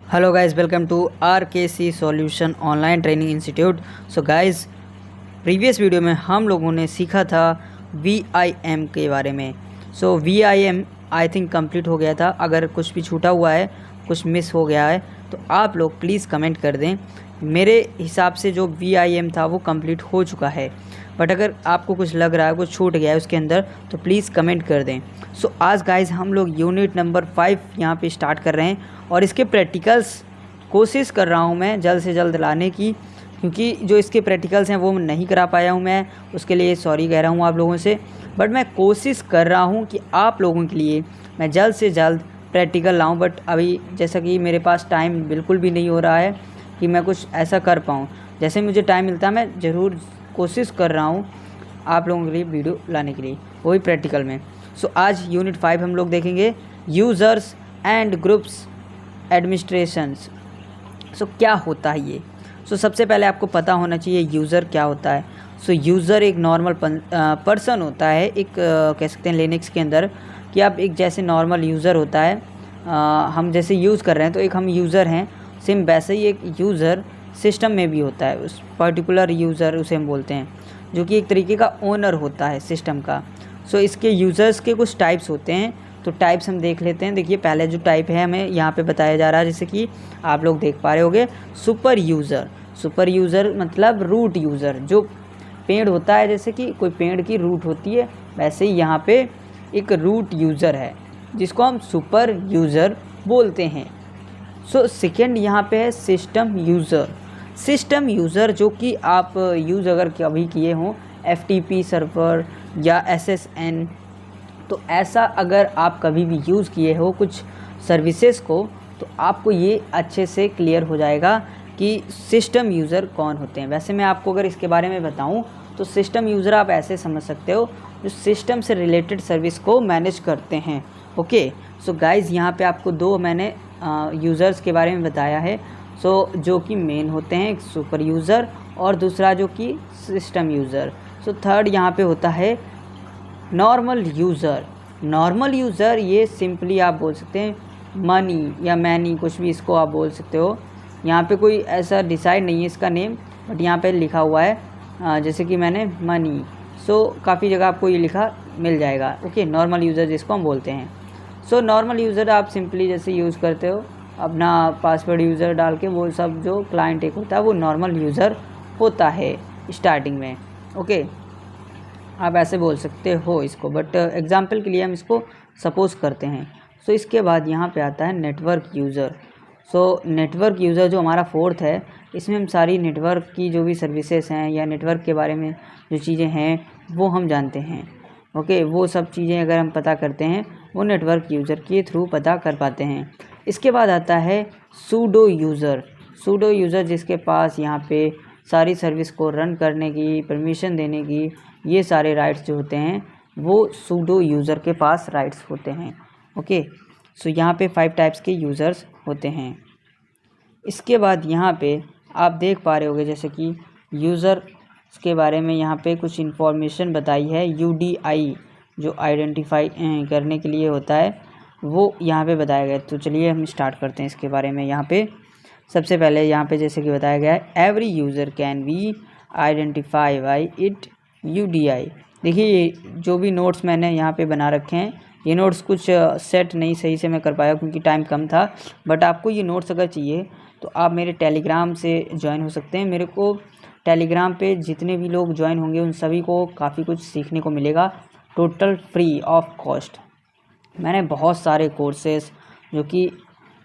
Hello guys, welcome to RKC solution online training institute. So guys, previous video में हम लोगों ने सीखा था VIM के बारे में। सो VIM आई थिंक कंप्लीट हो गया था। अगर कुछ भी छूटा हुआ है, कुछ मिस हो गया है तो आप लोग प्लीज़ कमेंट कर दें। मेरे हिसाब से जो VIM था वो कंप्लीट हो चुका है, बट अगर आपको कुछ लग रहा है, कुछ छूट गया है उसके अंदर, तो प्लीज़ कमेंट कर दें। सो आज गाइस हम लोग यूनिट नंबर 5 यहाँ पे स्टार्ट कर रहे हैं और इसके प्रैक्टिकल्स कोशिश कर रहा हूँ मैं जल्द से जल्द लाने की, क्योंकि जो इसके प्रैक्टिकल्स हैं वो नहीं करा पाया हूँ मैं। उसके लिए सॉरी कह रहा हूँ आप लोगों से, बट मैं कोशिश कर रहा हूँ कि आप लोगों के लिए मैं जल्द से जल्द प्रैक्टिकल लाऊँ। बट अभी जैसा कि मेरे पास टाइम बिल्कुल भी नहीं हो रहा है कि मैं कुछ ऐसा कर पाऊँ। जैसे मुझे टाइम मिलता है मैं ज़रूर कोशिश कर रहा हूँ आप लोगों के लिए वीडियो लाने के लिए, वही प्रैक्टिकल में। सो आज यूनिट 5 हम लोग देखेंगे, यूज़र्स एंड ग्रुप्स एडमिनिस्ट्रेशंस। सो क्या होता है ये? सबसे पहले आपको पता होना चाहिए यूज़र क्या होता है। यूज़र एक नॉर्मल पर्सन होता है, एक कह सकते हैं लिनक्स के अंदर कि आप एक जैसे नॉर्मल यूज़र होता है, हम जैसे यूज़ कर रहे हैं तो एक हम यूज़र हैं, सेम वैसे ही एक यूज़र सिस्टम में भी होता है। उस पर्टिकुलर यूज़र उसे हम बोलते हैं, जो कि एक तरीके का ओनर होता है सिस्टम का। इसके यूज़र्स के कुछ टाइप्स होते हैं, तो टाइप्स हम देख लेते हैं। देखिए, पहले जो टाइप है हमें यहाँ पे बताया जा रहा है, जैसे कि आप लोग देख पा रहे होंगे, सुपर यूज़र। सुपर यूज़र मतलब रूट यूज़र, जो पेड़ होता है, जैसे कि कोई पेड़ की रूट होती है, वैसे ही यहाँ पे एक रूट यूज़र है जिसको हम सुपर यूज़र बोलते हैं। सेकेंड यहाँ पे है सिस्टम यूज़र। सिस्टम यूज़र जो कि आप यूज़ अगर कभी किए हों FTP सर्वर या SSN, तो ऐसा अगर आप कभी भी यूज़ किए हो कुछ सर्विसेज को, तो आपको ये अच्छे से क्लियर हो जाएगा कि सिस्टम यूज़र कौन होते हैं। वैसे मैं आपको अगर इसके बारे में बताऊं तो सिस्टम यूज़र आप ऐसे समझ सकते हो, जो सिस्टम से रिलेटेड सर्विस को मैनेज करते हैं। ओके, गाइज़, यहाँ पे आपको दो मैंने यूज़र्स के बारे में बताया है। जो कि मेन होते हैं, एक सुपर यूज़र और दूसरा जो कि सिस्टम यूज़र। थर्ड यहाँ पे होता है नॉर्मल यूज़र। नॉर्मल यूज़र ये सिंपली आप बोल सकते हैं मनी या मैनी, कुछ भी इसको आप बोल सकते हो। यहाँ पे कोई ऐसा डिसाइड नहीं है इसका नेम, बट यहाँ पे लिखा हुआ है जैसे कि मैंने मनी। काफ़ी जगह आपको ये लिखा मिल जाएगा। ओके, नॉर्मल यूज़र जिसको हम बोलते हैं। नॉर्मल यूज़र आप सिंपली जैसे यूज़ करते हो अपना पासवर्ड यूज़र डाल के, वो सब जो क्लाइंट एक होता है वो नॉर्मल यूज़र होता है स्टार्टिंग में। ओके, आप ऐसे बोल सकते हो इसको, बट एग्जाम्पल के लिए हम इसको सपोज करते हैं। इसके बाद यहाँ पे आता है नेटवर्क यूज़र। नेटवर्क यूज़र जो हमारा फोर्थ है, इसमें हम सारी नेटवर्क की जो भी सर्विसेज हैं या नेटवर्क के बारे में जो चीज़ें हैं वो हम जानते हैं। ओके, वो सब चीज़ें अगर हम पता करते हैं वो नेटवर्क यूज़र के थ्रू पता कर पाते हैं। इसके बाद आता है सूडो यूज़र। सूडो यूज़र जिसके पास यहाँ पे सारी सर्विस को रन करने की, परमिशन देने की, ये सारे राइट्स जो होते हैं वो सूडो यूज़र के पास राइट्स होते हैं। ओके, यहाँ पे 5 टाइप्स के यूज़र्स होते हैं। इसके बाद यहाँ पे आप देख पा रहे होंगे जैसे कि यूज़र के बारे में यहाँ पे कुछ इन्फॉर्मेशन बताई है। UDI जो आइडेंटिफाई करने के लिए होता है वो यहाँ पे बताया गया है। तो चलिए हम स्टार्ट करते हैं इसके बारे में। यहाँ पे सबसे पहले यहाँ पे जैसे कि बताया गया है, every user can be identify by it UDI। देखिए, ये जो भी नोट्स मैंने यहाँ पे बना रखे हैं, ये नोट्स कुछ सेट नहीं सही से मैं कर पाया क्योंकि टाइम कम था। बट आपको ये नोट्स अगर चाहिए तो आप मेरे टेलीग्राम से ज्वाइन हो सकते हैं। मेरे को टेलीग्राम पे जितने भी लोग ज्वाइन होंगे उन सभी को काफ़ी कुछ सीखने को मिलेगा, टोटल फ्री ऑफ कॉस्ट। मैंने बहुत सारे कोर्सेस जो कि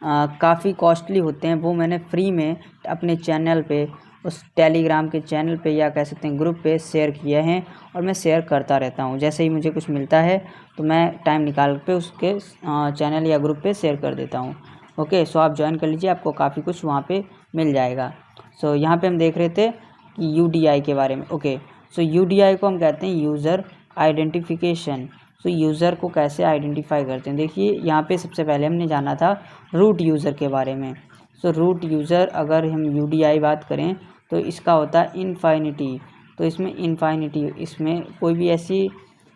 काफ़ी कॉस्टली होते हैं वो मैंने फ्री में अपने चैनल पे, उस टेलीग्राम के चैनल पे या कह सकते हैं ग्रुप पे शेयर किए हैं, और मैं शेयर करता रहता हूँ। जैसे ही मुझे कुछ मिलता है तो मैं टाइम निकाल के उसके चैनल या ग्रुप पे शेयर कर देता हूँ। ओके, आप ज्वाइन कर लीजिए, आपको काफ़ी कुछ वहाँ पे मिल जाएगा। यहाँ पे हम देख रहे थे कि UDI के बारे में। ओके, UDI को हम कहते हैं यूज़र आइडेंटिफिकेशन। यूज़र को कैसे आइडेंटिफाई करते हैं, देखिए यहाँ पे सबसे पहले हमने जाना था रूट यूज़र के बारे में। रूट यूज़र अगर हम UDI बात करें तो इसका होता है इनफाइनिटी। तो इसमें इनफाइनिटी, इसमें कोई भी ऐसी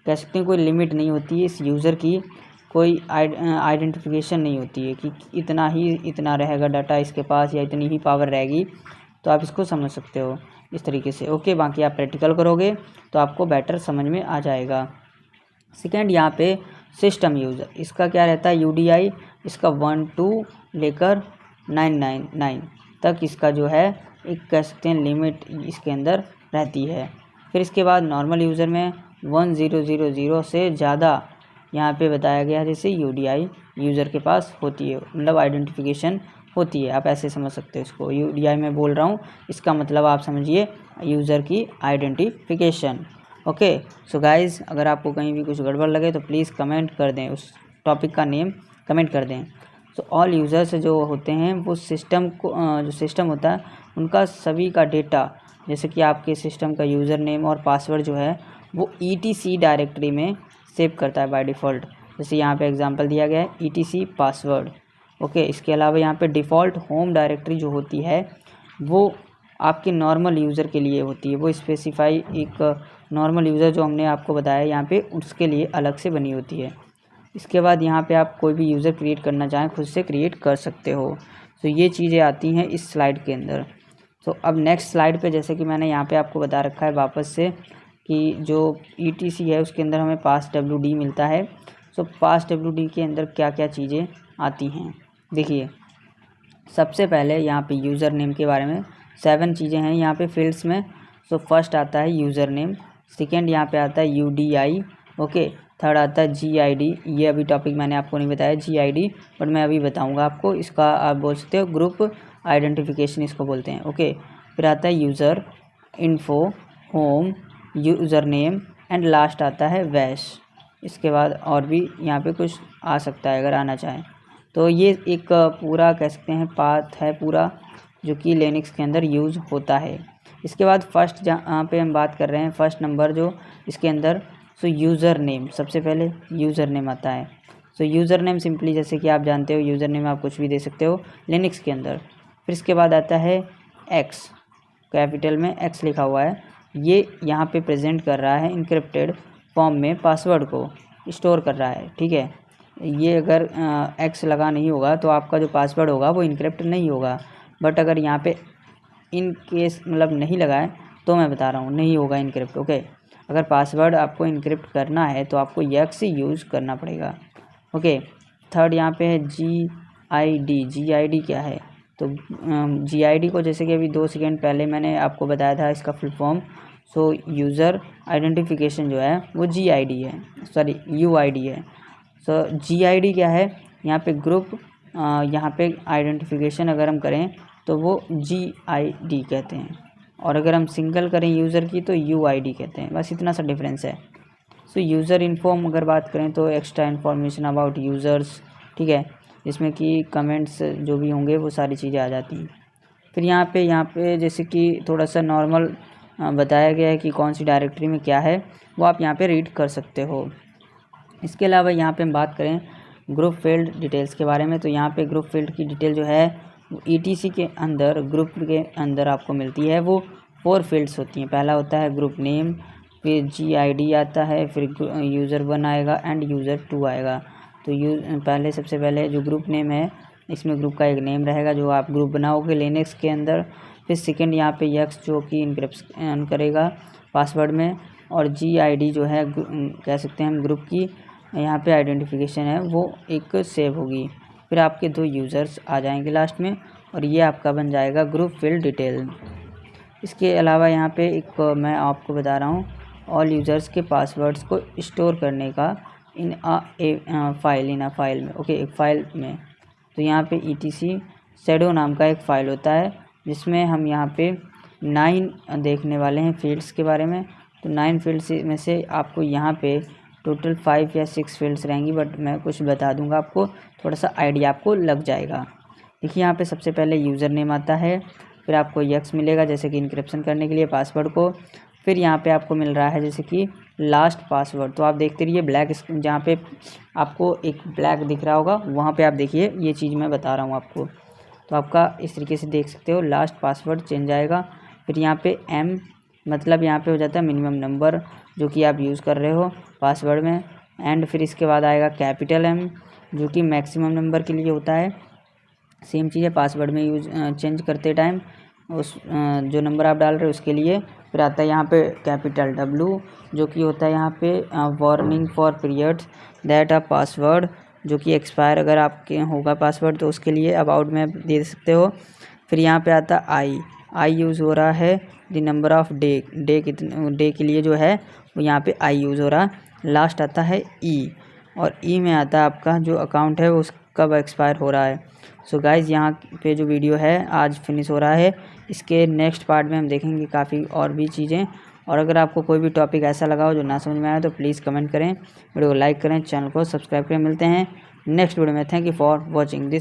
कह सकते हैं कोई लिमिट नहीं होती है इस यूज़र की कोई आइडेंटिफिकेशन नहीं होती है कि इतना रहेगा डाटा इसके पास या इतनी ही पावर रहेगी। तो आप इसको समझ सकते हो इस तरीके से। ओके, बाकी आप प्रैक्टिकल करोगे तो आपको बेटर समझ में आ जाएगा। सेकेंड यहाँ पे सिस्टम यूज़र, इसका क्या रहता है UDI, इसका 1 2 लेकर 999 तक इसका जो है एक कह सकते हैं लिमिट इसके अंदर रहती है। फिर इसके बाद नॉर्मल यूज़र में 1000 से ज़्यादा यहाँ पे बताया गया है, जैसे UDI यूज़र के पास होती है, मतलब आइडेंटिफिकेशन होती है। आप ऐसे समझ सकते हो इसको, UDI में बोल रहा हूँ, इसका मतलब आप समझिए यूज़र की आइडेंटिफिकेशन। ओके, सो गाइज़, अगर आपको कहीं भी कुछ गड़बड़ लगे तो प्लीज़ कमेंट कर दें, उस टॉपिक का नेम कमेंट कर दें। तो ऑल यूज़र्स जो होते हैं वो सिस्टम को जो सिस्टम होता है उनका सभी का डेटा, जैसे कि आपके सिस्टम का यूज़र नेम और पासवर्ड जो है वो ETC डायरेक्टरी में सेव करता है बाय डिफ़ॉल्ट। जैसे यहाँ पे एग्जांपल दिया गया है ETC पासवर्ड। ओके, इसके अलावा यहाँ पे डिफ़ॉल्ट होम डायरेक्टरी जो होती है वो आपके नॉर्मल यूज़र के लिए होती है, वो स्पेसिफाई एक नॉर्मल यूज़र जो हमने आपको बताया यहाँ पे उसके लिए अलग से बनी होती है। इसके बाद यहाँ पे आप कोई भी यूज़र क्रिएट करना चाहें खुद से क्रिएट कर सकते हो। तो ये चीज़ें आती हैं इस स्लाइड के अंदर। तो अब नेक्स्ट स्लाइड पे जैसे कि मैंने यहाँ पे आपको बता रखा है वापस से कि जो ETC है उसके अंदर हमें पास WD मिलता है। सो पास WD के अंदर क्या क्या चीज़ें आती हैं, देखिए सबसे पहले यहाँ पे यूज़र नेम के बारे में 7 चीज़ें हैं यहाँ पे फील्ड्स में। सो फर्स्ट आता है यूज़र नेम, सेकेंड यहाँ पे आता है UDI, ओके, थर्ड आता है GID, ये अभी टॉपिक मैंने आपको नहीं बताया GID, बट मैं अभी बताऊंगा आपको। इसका आप बोल सकते हो ग्रुप आइडेंटिफिकेशन इसको बोलते हैं। ओके, फिर आता है user info, home, user name and last आता है वैश। इसके बाद और भी यहाँ पे कुछ आ सकता है अगर आना चाहें। तो ये एक पूरा कह सकते हैं पाथ है पूरा जो कि लिनक्स के अंदर यूज़ होता है। इसके बाद फर्स्ट जहाँ पे हम बात कर रहे हैं फर्स्ट नंबर जो इसके अंदर, सो यूज़र नेम, सबसे पहले यूज़र नेम आता है। सो यूज़र नेम सिंपली जैसे कि आप जानते हो यूज़र नेम आप कुछ भी दे सकते हो लिनक्स के अंदर। फिर इसके बाद आता है X, कैपिटल में X लिखा हुआ है, ये यहाँ पे प्रेजेंट कर रहा है इनक्रिप्टेड फॉर्म में पासवर्ड को स्टोर कर रहा है, ठीक है। ये अगर X लगा नहीं होगा तो आपका जो पासवर्ड होगा वो इनक्रिप्ट नहीं होगा, बट अगर यहाँ पे इन केस मतलब नहीं लगा है तो मैं बता रहा हूँ नहीं होगा इनक्रिप्ट। ओके, अगर पासवर्ड आपको इनक्रिप्ट करना है तो आपको X यूज़ करना पड़ेगा। ओके, थर्ड यहाँ पे है GID। GID क्या है, तो GID को जैसे कि अभी 2 सेकेंड पहले मैंने आपको बताया था इसका फुल फॉर्म। सो यूज़र आइडेंटिफिकेशन जो है वो GID है, सॉरी UID है। सो GID क्या है, यहाँ पे ग्रुप यहाँ पे आइडेंटिफिकेशन अगर हम करें तो वो GID कहते हैं, और अगर हम सिंगल करें यूज़र की तो UID कहते हैं, बस इतना सा डिफरेंस है। सो यूज़र इन्फॉर्म अगर बात करें तो एक्स्ट्रा इन्फॉर्मेशन अबाउट यूज़र्स, ठीक है, जिसमें कि कमेंट्स जो भी होंगे वो सारी चीज़ें आ जाती हैं। फिर यहाँ पे जैसे कि थोड़ा सा नॉर्मल बताया गया है कि कौन सी डायरेक्टरी में क्या है, वो आप यहाँ पे रीड कर सकते हो। इसके अलावा यहाँ पे हम बात करें ग्रुप फील्ड डिटेल्स के बारे में, तो यहाँ पे ग्रुप फील्ड की डिटेल जो है ETC के अंदर ग्रुप के अंदर आपको मिलती है। वो 4 फील्ड्स होती हैं। पहला होता है ग्रुप नेम, फिर GID आता है, फिर यूज़र 1 आएगा एंड यूज़र 2 आएगा। तो पहले सबसे पहले जो ग्रुप नेम है इसमें ग्रुप का एक नेम रहेगा जो आप ग्रुप बनाओगे लिनक्स के अंदर। फिर सेकेंड यहाँ पे X जो कि इनक्रिप्शन करेगा पासवर्ड में, और GID जो है कह सकते हैं हम ग्रुप की यहाँ पे आइडेंटिफिकेशन है वो एक सेव होगी। फिर आपके 2 यूज़र्स आ जाएंगे लास्ट में, और ये आपका बन जाएगा ग्रुप फील्ड डिटेल। इसके अलावा यहाँ पे एक मैं आपको बता रहा हूँ ऑल यूज़र्स के पासवर्ड्स को स्टोर करने का इन फाइल में। ओके, एक फ़ाइल में, तो यहाँ पे ETC शैडो नाम का एक फ़ाइल होता है जिसमें हम यहाँ पे 9 देखने वाले हैं फील्ड्स के बारे में। तो 9 फील्ड्स में से आपको यहाँ पे टोटल 5 या 6 फील्ड्स रहेंगी, बट मैं कुछ बता दूंगा आपको, थोड़ा सा आइडिया आपको लग जाएगा। देखिए यहाँ पे सबसे पहले यूज़र नेम आता है, फिर आपको X मिलेगा जैसे कि इनक्रिप्शन करने के लिए पासवर्ड को। फिर यहाँ पे आपको मिल रहा है जैसे कि लास्ट पासवर्ड। तो आप देखते रहिए ब्लैक, जहाँ पे आपको एक ब्लैक दिख रहा होगा वहाँ पे आप देखिए ये चीज़ मैं बता रहा हूँ आपको। तो आपका इस तरीके से देख सकते हो लास्ट पासवर्ड चेंज आएगा। फिर यहाँ पे M मतलब यहाँ पे हो जाता है मिनिमम नंबर जो कि आप यूज़ कर रहे हो पासवर्ड में। एंड फिर इसके बाद आएगा कैपिटल M जो कि मैक्सिमम नंबर के लिए होता है। सेम चीज़ है पासवर्ड में यूज चेंज करते टाइम उस जो नंबर आप डाल रहे हो उसके लिए। फिर आता है यहाँ पे कैपिटल W जो कि होता है यहाँ पे warning for periods that a password जो कि एक्सपायर अगर आपके होगा पासवर्ड तो उसके लिए अबाउट में दे सकते हो। फिर यहाँ पे आता है आई यूज़ हो रहा है द नंबर ऑफ डे कितने डे के लिए जो है वो यहाँ पे आई यूज़ हो रहा है। लास्ट आता है E और E में आता है आपका जो अकाउंट है वो कब एक्सपायर हो रहा है। सो गाइज़ यहाँ पे जो वीडियो है आज फिनिश हो रहा है। इसके नेक्स्ट पार्ट में हम देखेंगे काफ़ी और भी चीज़ें। और अगर आपको कोई भी टॉपिक ऐसा लगा हो जो ना समझ में आया तो प्लीज़ कमेंट करें, वीडियो को लाइक करें, चैनल को सब्सक्राइब करें। मिलते हैं नेक्स्ट वीडियो में। Thank you for watching this.